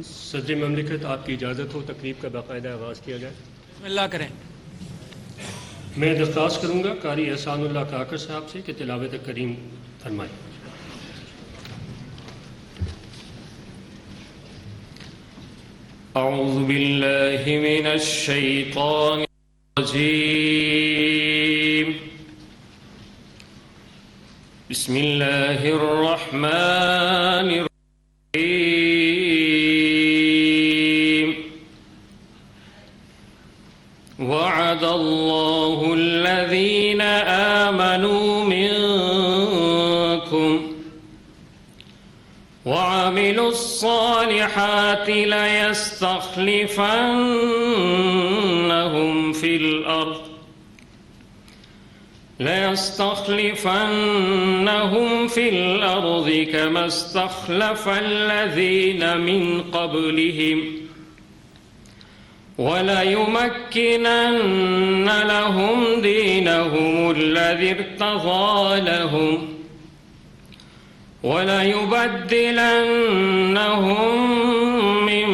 صدر مملکت آپ کی اجازت ہو تقریب کا باقاعدہ آغاز کیا جائے. بسم اللہ کریں. میں درخواست کروں گا قاری احسان اللہ کاکڑ صاحب سے کہ تلاوت کریم فرمائیں. اعوذ باللہ من الشیطان الرجیم. بسم اللہ الرحمن الرحیم. وعد اللہ الذین آمنوا منکم وعملوا الصالحات ليستخلفنهم في الأرض كما استخلف الذين من قبلهم وليمكنن لهم دينهم الذي ارتضى لهم وَلَيُبَدِّلَنَّهُمْ مِنْ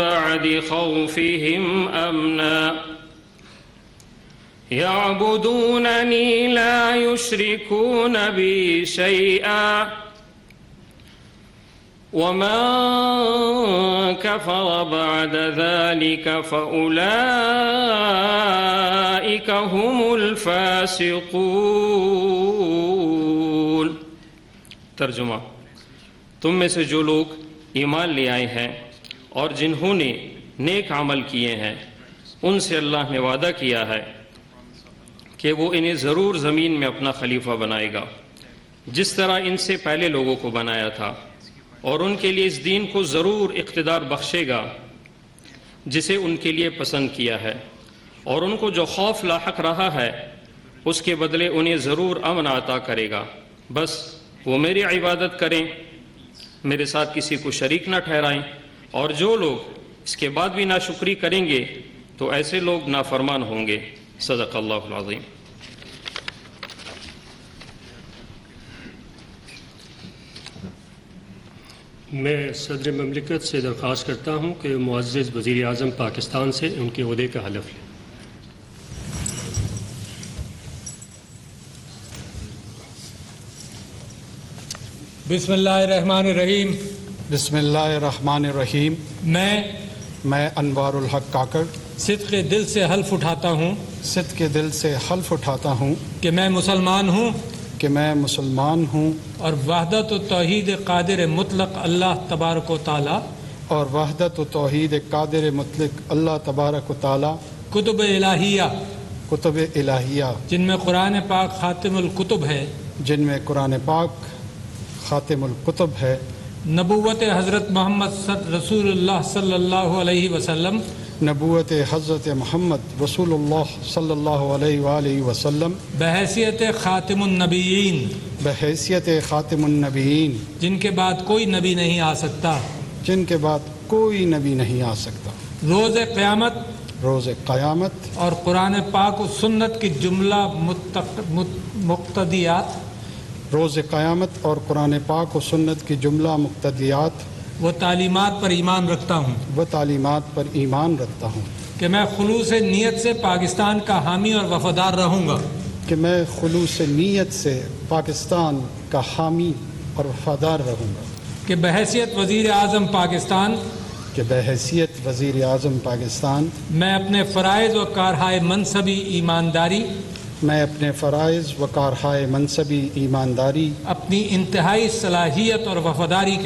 بَعْدِ خَوْفِهِمْ أَمْنًا يَعْبُدُونَنِي لَا يُشْرِكُونَ بِي شَيْئًا وَمَنْ كَفَرَ بَعْدَ ذَلِكَ فَأُولَئِكَ هُمُ الْفَاسِقُونَ. ترجمہ: تم میں سے جو لوگ ایمان لے آئے ہیں اور جنہوں نے نیک عمل کیے ہیں ان سے اللہ نے وعدہ کیا ہے کہ وہ انہیں ضرور زمین میں اپنا خلیفہ بنائے گا جس طرح ان سے پہلے لوگوں کو بنایا تھا، اور ان کے لیے اس دین کو ضرور اقتدار بخشے گا جسے ان کے لیے پسند کیا ہے، اور ان کو جو خوف لاحق رہا ہے اس کے بدلے انہیں ضرور امن عطا کرے گا. بس وہ میری عبادت کریں، میرے ساتھ کسی کو شریک نہ ٹھہرائیں، اور جو لوگ اس کے بعد بھی ناشکری کریں گے تو ایسے لوگ نافرمان ہوں گے. صدق اللہ العظیم. میں صدر مملکت سے درخواست کرتا ہوں کہ معزز وزیر اعظم پاکستان سے ان کے عہدے کا حلف لیں. بسم اللہ الرحمن الرحیم. بسم اللہ الرحمن الرحیم. میں انوار الحق کاکڑ صدق دل سے حلف اٹھاتا ہوں کہ میں مسلمان ہوں اور وحدت و توحید قادر مطلق اللہ تبارک و تعالی کتب الہیہ جن میں قرآن پاک خاتم الکتب ہے، نبوت حضرت محمد رسول اللہ صلی اللہ علیہ وسلم بحیثیت خاتم النبیین جن کے بعد کوئی نبی نہیں آ سکتا، روز قیامت اور قرآن پاک و سنت کی جملہ مقتدیات وہ تعلیمات پر ایمان رکھتا ہوں کہ میں خلوص نیت سے پاکستان کا حامی اور وفادار رہوں گا، کہ بحیثیت وزیر اعظم پاکستان میں اپنے فرائض و کارہائے منصبی ایمانداری اپنی انتہائی صلاحیت اور وفاداری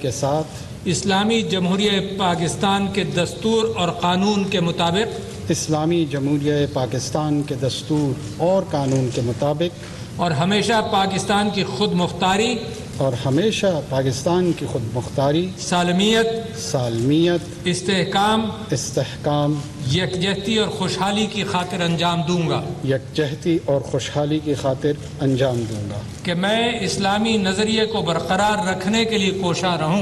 کے ساتھ اسلامی جمہوریہ پاکستان کے دستور اور قانون کے مطابق اور ہمیشہ پاکستان کی خود مختاری سالمیت استحکام یکجہتی اور خوشحالی کی خاطر انجام دوں گا کہ میں اسلامی نظریے کو برقرار رکھنے کے لیے کوشاں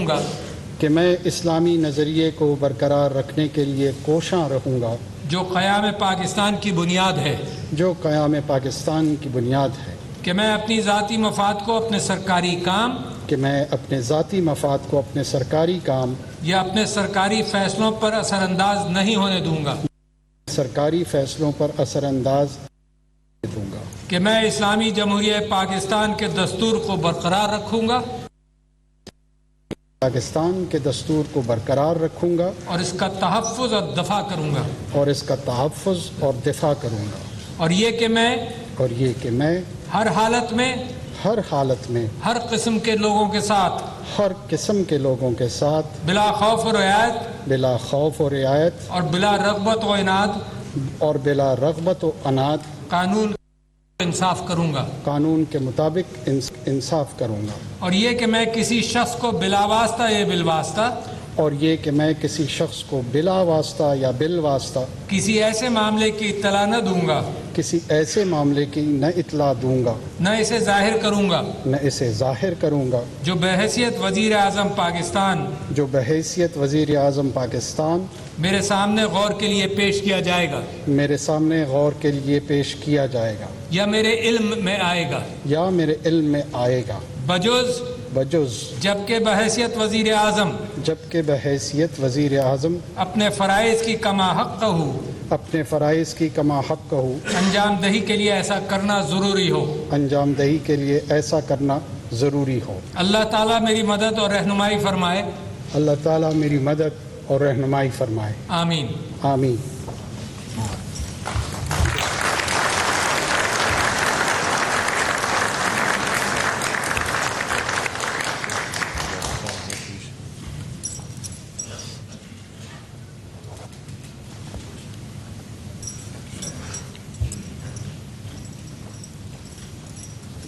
رہوں گا جو قیام پاکستان کی بنیاد ہے کہ میں اپنی ذاتی مفاد کو اپنے سرکاری کام کہ میں اپنے ذاتی مفاد کو اپنے سرکاری کام یا اپنے سرکاری فیصلوں پر اثر انداز نہیں ہونے دوں گا، سرکاری فیصلوں پر اثر انداز دوں گا، کہ میں اسلامی جمہوریہ پاکستان کے دستور کو برقرار رکھوں گا پاکستان کے دستور کو برقرار رکھوں گا اور اس کا تحفظ اور دفاع کروں گا، اور اس کا تحفظ اور دفاع کروں گا، اور یہ کہ میں ہر حالت میں ہر حالت میں ہر قسم کے لوگوں کے ساتھ ہر قسم کے لوگوں کے ساتھ بلا خوف و رعایت بلا خوف و رعایت اور بلا رغبت و عناد اور بلا رغبت و عناد قانون انصاف کروں گا، قانون کے مطابق انصاف کروں گا، اور یہ کہ میں کسی شخص کو بلا واسطہ یا بالواسطہ اور یہ کہ میں کسی شخص کو بلا واسطہ یا بالواسطہ کسی ایسے معاملے کی اطلاع نہ دوں گا، کسی ایسے معاملے کی نہ اطلاع دوں گا، نہ اسے ظاہر کروں گا، نہ اسے ظاہر کروں گا، جو بحیثیت وزیر اعظم پاکستان جو بحیثیت وزیر اعظم پاکستان میرے سامنے غور کے لیے پیش کیا جائے گا میرے سامنے غور کے لیے پیش کیا جائے گا یا میرے علم میں آئے گا، یا میرے علم میں آئے گا، بجز جبکہ بحیثیت وزیر اعظم جبکہ بحیثیت وزیر اعظم اپنے فرائض کی کما حق ہو اپنے فرائض کی کما حق ہو انجام دہی کے لیے ایسا کرنا ضروری ہو، انجام دہی کے لیے ایسا کرنا ضروری ہو۔ اللہ تعالیٰ میری مدد اور رہنمائی فرمائے، اللہ تعالیٰ میری مدد اور رہنمائی فرمائے، آمین۔ آمین۔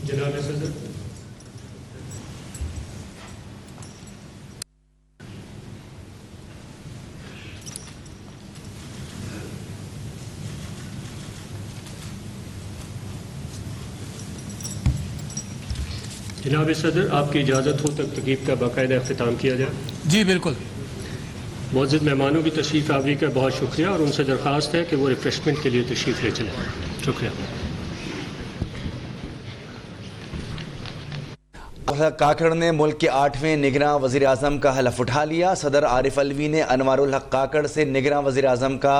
جناب صدر، جناب صدر، آپ کی اجازت ہو تک تقریب کا باقاعدہ اختتام کیا جائے۔ جی بالکل۔ معزز مہمانوں کی تشریف آوری کا بہت شکریہ اور ان سے درخواست ہے کہ وہ ریفریشمنٹ کے لیے تشریف لے چلیں۔ شکریہ۔ کاکڑ نے ملک کے 8ویں نگراں وزیر اعظم کا حلف اٹھا لیا۔ صدر عارف الوی نے انوار الحق کاکڑ سے نگراں وزیر اعظم کا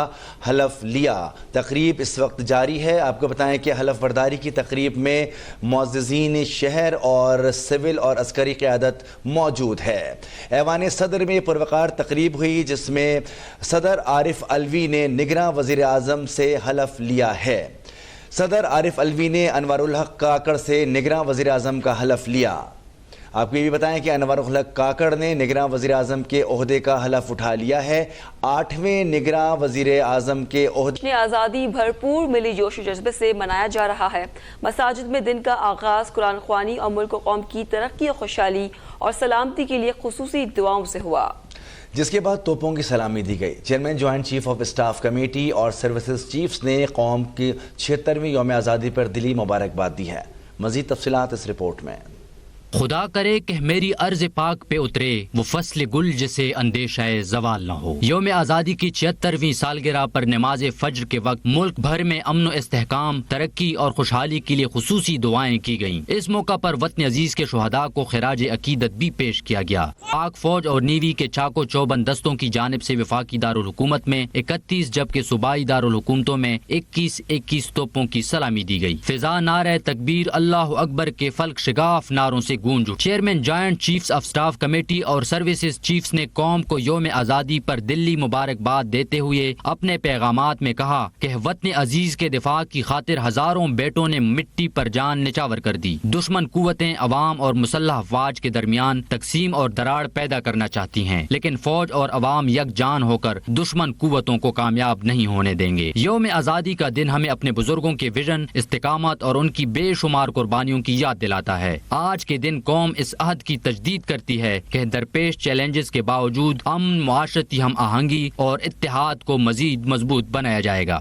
حلف لیا۔ تقریب اس وقت جاری ہے۔ آپ کو بتائیں کہ حلف برداری کی تقریب میں معززین شہر اور سول اور عسکری قیادت موجود ہے۔ ایوان صدر میں پروقار تقریب ہوئی جس میں صدر عارف الوی نے نگراں وزیر اعظم سے حلف لیا ہے۔ صدر عارف الوی نے انوار الحق کاکڑ سے نگراں وزیر اعظم کا حلف لیا۔ آپ کو یہ بھی بتائیں کہ انوار الحق کاکڑ نے نگراں وزیر اعظم کے عہدے کا حلف اٹھا لیا ہے۔ 8ویں نگراں وزیر اعظم کے عہدے آزادی بھرپور ملی جوش و جذبے سے منایا جا رہا ہے۔ مساجد میں دن کا آغاز قرآن خوانی اور ملک و قوم کی ترقی و خوشحالی اور سلامتی کے لیے خصوصی دعاؤں سے ہوا، جس کے بعد توپوں کی سلامی دی گئی۔ Chairman joint chief of staff committee اور سروسز چیفز نے قوم کی 76ویں یوم آزادی پر دلی مبارکباد دی ہے۔ مزید تفصیلات اس رپورٹ میں۔ خدا کرے کہ میری عرض پاک پہ اترے وہ فصل گل جسے اندیشہ زوال نہ ہو۔ یوم آزادی کی 76ویں سالگرہ پر نماز فجر کے وقت ملک بھر میں امن و استحکام، ترقی اور خوشحالی کے لیے خصوصی دعائیں کی گئیں۔ اس موقع پر وطن عزیز کے شہداء کو خراج عقیدت بھی پیش کیا گیا۔ پاک فوج اور نیوی کے چاکو چوبند دستوں کی جانب سے وفاقی دارالحکومت میں 31 جبکہ صوبائی دارالحکومتوں میں 21 توپوں کی سلامی دی گئی۔ فضا نعرہ تکبیر اللہ اکبر کے فلک شگاف نعروں سے گونج اٹھی۔ Chairman joint chiefs of staff committee اور سروسز چیفز نے قوم کو یوم آزادی پر دلی مبارکباد دیتے ہوئے اپنے پیغامات میں کہا کہ وطن عزیز کے دفاع کی خاطر ہزاروں بیٹوں نے مٹی پر جان نچاور کر دی۔ دشمن قوتیں عوام اور مسلح افواج کے درمیان تقسیم اور دراڑ پیدا کرنا چاہتی ہیں، لیکن فوج اور عوام یکجان ہو کر دشمن قوتوں کو کامیاب نہیں ہونے دیں گے۔ یوم آزادی کا دن ہمیں اپنے بزرگوں کے ویژن، استقامت اور ان کی بے شمار قربانیوں کی یاد دلاتا ہے۔ آج کے دن قوم اس عہد کی تجدید کرتی ہے کہ درپیش چیلنجز کے باوجود امن، معاشرتی ہم آہنگی اور اتحاد کو مزید مضبوط بنایا جائے گا۔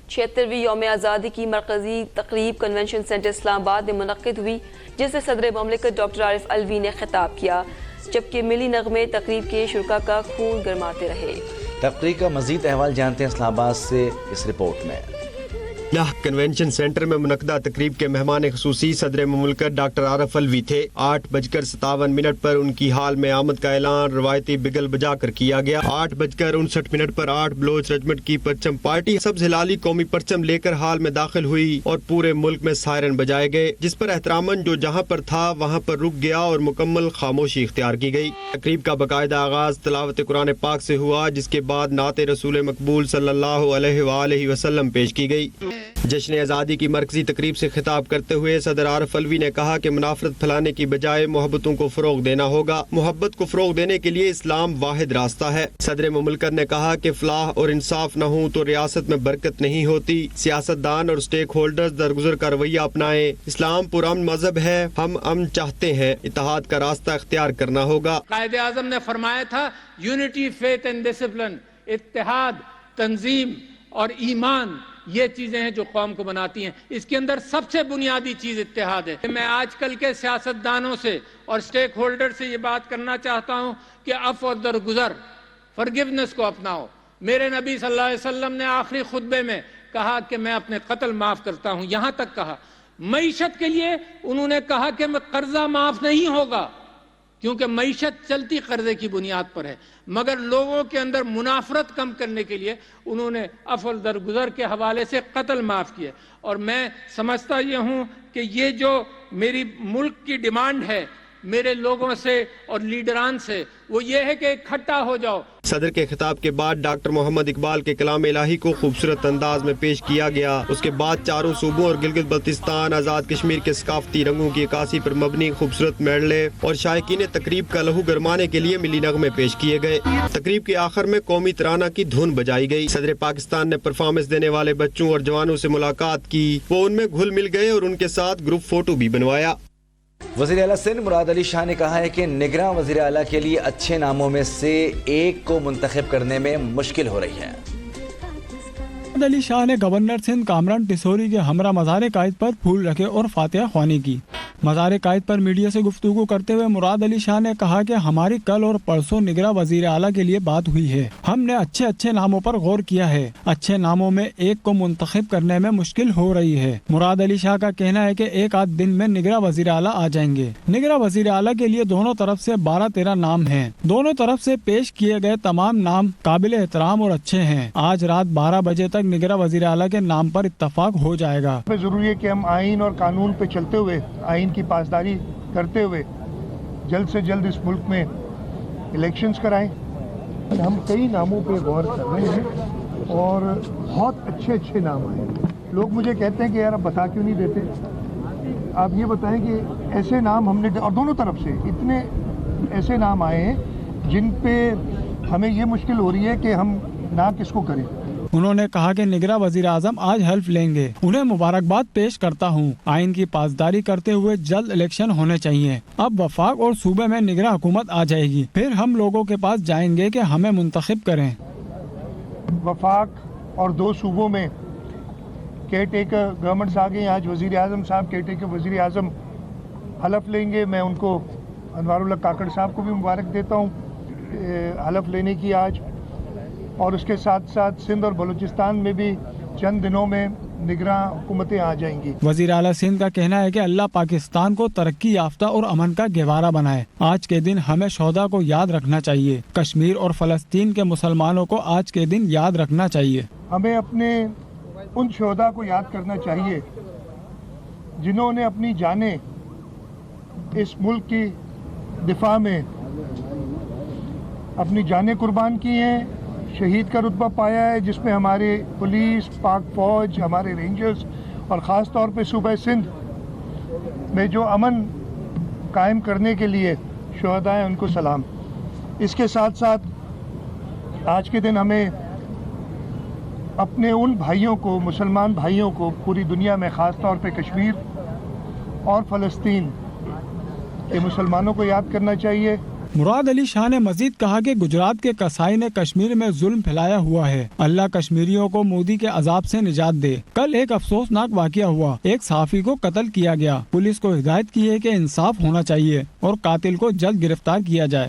76ویں یوم آزادی کی مرکزی تقریب کنونشن سینٹر اسلام آباد میں منعقد ہوئی، جس سے صدر مملکت ڈاکٹر عارف الوی نے خطاب کیا، جبکہ ملی نغمے تقریب کے شرکاء کا خون گرماتے رہے۔ تقریب کا مزید احوال جانتے ہیں اسلام آباد سے اس رپورٹ میں۔ لاہق کنونشن سینٹر میں منعقدہ تقریب کے مہمان خصوصی صدر مملکت ڈاکٹر عارف الوی تھے۔ 8:57 پر ان کی حال میں آمد کا اعلان روایتی بگل بجا کر کیا گیا۔ 8:59 پر 8 بلوچ رجمنٹ کی پرچم پارٹی سبز ہلالی قومی پرچم لے کر حال میں داخل ہوئی اور پورے ملک میں سائرن بجائے گئے، جس پر احتراماً جو جہاں پر تھا وہاں پر رک گیا اور مکمل خاموشی اختیار کی گئی۔ تقریب کا باقاعدہ آغاز تلاوت قرآن پاک سے ہوا، جس کے بعد نعت رسول مقبول صلی اللہ علیہ وآلہ وسلم پیش کی گئی۔ جشن آزادی کی مرکزی تقریب سے خطاب کرتے ہوئے صدر عارف الوی نے کہا کہ منافرت پھیلانے کی بجائے محبتوں کو فروغ دینا ہوگا۔ محبت کو فروغ دینے کے لیے اسلام واحد راستہ ہے۔ صدر مملکت نے کہا کہ فلاح اور انصاف نہ ہوں تو ریاست میں برکت نہیں ہوتی۔ سیاستدان اور سٹیک ہولڈرز درگزر کا رویہ اپنائیں۔ اسلام پرامن مذہب ہے، ہم امن چاہتے ہیں، اتحاد کا راستہ اختیار کرنا ہوگا۔ قائد اعظم نے فرمایا تھا یونٹی، فیتھ اینڈ ڈسپلن، اتحاد، تنظیم اور ایمان، یہ چیزیں ہیں جو قوم کو بناتی ہیں۔ اس کے اندر سب سے بنیادی چیز اتحاد ہے۔ میں آج کل کے سیاستدانوں سے اور سٹیک ہولڈر سے یہ بات کرنا چاہتا ہوں کہ عفو اور درگزر، فرگیونس کو اپناؤ۔ میرے نبی صلی اللہ علیہ وسلم نے آخری خطبے میں کہا کہ میں اپنے قتل معاف کرتا ہوں، یہاں تک کہا۔ معیشت کے لیے انہوں نے کہا کہ میں قرضہ معاف نہیں ہوگا، کیونکہ معیشت چلتی قرضے کی بنیاد پر ہے، مگر لوگوں کے اندر منافرت کم کرنے کے لیے انہوں نے عفو درگزر کے حوالے سے قتل معاف کیے۔ اور میں سمجھتا یہ ہوں کہ یہ جو میری ملک کی ڈیمانڈ ہے میرے لوگوں سے اور لیڈران سے، وہ یہ ہے کہ اکٹھا ہو جاؤ۔ صدر کے خطاب کے بعد ڈاکٹر محمد اقبال کے کلام الہی کو خوبصورت انداز میں پیش کیا گیا۔ اس کے بعد چاروں صوبوں اور گلگت بلتستان آزاد کشمیر کے ثقافتی رنگوں کی عکاسی پر مبنی خوبصورت میڈلے اور شائقین تقریب کا لہو گرمانے کے لیے ملی نغمے پیش کیے گئے۔ تقریب کے آخر میں قومی ترانہ کی دھن بجائی گئی۔ صدر پاکستان نے پرفارمنس دینے والے بچوں اور جوانوں سے ملاقات کی، وہ ان میں گھل مل گئے اور ان کے ساتھ گروپ فوٹو بھی بنوایا۔ وزیر اعلیٰ سندھ مراد علی شاہ نے کہا ہے کہ نگراں وزیر اعلیٰ کے لیے اچھے ناموں میں سے ایک کو منتخب کرنے میں مشکل ہو رہی ہے۔ مراد علی شاہ نے گورنر سندھ کامران ٹسوری کے ہمراہ مزار قائد پر پھول رکھے اور فاتحہ خوانی کی۔ مزار قائد پر میڈیا سے گفتگو کرتے ہوئے مراد علی شاہ نے کہا کہ ہماری کل اور پرسوں نگراں وزیر اعلیٰ کے لیے بات ہوئی ہے، ہم نے اچھے ناموں پر غور کیا ہے، اچھے ناموں میں ایک کو منتخب کرنے میں مشکل ہو رہی ہے۔ مراد علی شاہ کا کہنا ہے کہ ایک آدھ دن میں نگراں وزیر اعلیٰ آ جائیں گے۔ نگراں وزیر اعلیٰ کے لیے دونوں طرف سے 12-13 نام ہیں، دونوں طرف سے پیش کیے گئے تمام نام قابل احترام اور اچھے ہیں۔ آج رات 12 بجے تک نگراں وزیر اعلیٰ کے نام پر اتفاق ہو جائے گا۔ ضروری ہے کہ ہم آئین اور قانون پہ چلتے ہوئے، آئین کی پاسداری کرتے ہوئے جلد سے جلد اس ملک میں الیکشنز کرائیں۔ ہم کئی ناموں پہ غور کر رہے ہیں اور بہت اچھے نام آئے ہیں۔ لوگ مجھے کہتے ہیں کہ یار آپ بتا کیوں نہیں دیتے؟ آپ یہ بتائیں کہ ایسے نام ہم نے، اور دونوں طرف سے اتنے ایسے نام آئے ہیں جن پہ ہمیں یہ مشکل ہو رہی ہے کہ ہم نہ کس کو کریں۔ انہوں نے کہا کہ نگراں وزیر اعظم آج حلف لیں گے، انہیں مبارکباد پیش کرتا ہوں۔ آئین کی پاسداری کرتے ہوئے جلد الیکشن ہونے چاہیے۔ اب وفاق اور صوبے میں نگراں حکومت آ جائے گی، پھر ہم لوگوں کے پاس جائیں گے کہ ہمیں منتخب کریں۔ وفاق اور 2 صوبوں میں کیئر ٹیکر گورنمنٹس آ گئے۔ آج وزیر اعظم صاحب کیئر ٹیکر وزیر اعظم حلف لیں گے۔ میں ان کو انوار اللہ کاکڑ صاحب کو بھی مبارک دیتا ہوں حلف لینے کی آج، اور اس کے ساتھ ساتھ سندھ اور بلوچستان میں بھی چند دنوں میں نگراں حکومتیں آ جائیں گی۔ وزیر اعلیٰ سندھ کا کہنا ہے کہ اللہ پاکستان کو ترقی یافتہ اور امن کا گہوارہ بنائے۔ آج کے دن ہمیں شہداء کو یاد رکھنا چاہیے۔ کشمیر اور فلسطین کے مسلمانوں کو آج کے دن یاد رکھنا چاہیے۔ ہمیں اپنے ان شہداء کو یاد کرنا چاہیے جنہوں نے اپنی جانیں اس ملک کی دفاع میں اپنی جانیں قربان کی ہیں، شہید کا رتبہ پایا ہے، جس میں ہمارے پولیس، پاک فوج، ہمارے رینجرز اور خاص طور پہ صوبہ سندھ میں جو امن قائم کرنے کے لیے شہداء ہیں، ان کو سلام۔ اس کے ساتھ ساتھ آج کے دن ہمیں اپنے ان بھائیوں کو، مسلمان بھائیوں کو پوری دنیا میں، خاص طور پہ کشمیر اور فلسطین کے مسلمانوں کو یاد کرنا چاہیے۔ مراد علی شاہ نے مزید کہا کہ گجرات کے کسائی نے کشمیر میں ظلم پھیلایا ہوا ہے، اللہ کشمیریوں کو مودی کے عذاب سے نجات دے۔ کل ایک افسوسناک واقعہ ہوا، ایک صحافی کو قتل کیا گیا۔ پولیس کو ہدایت کی ہے کہ انصاف ہونا چاہیے اور قاتل کو جلد گرفتار کیا جائے۔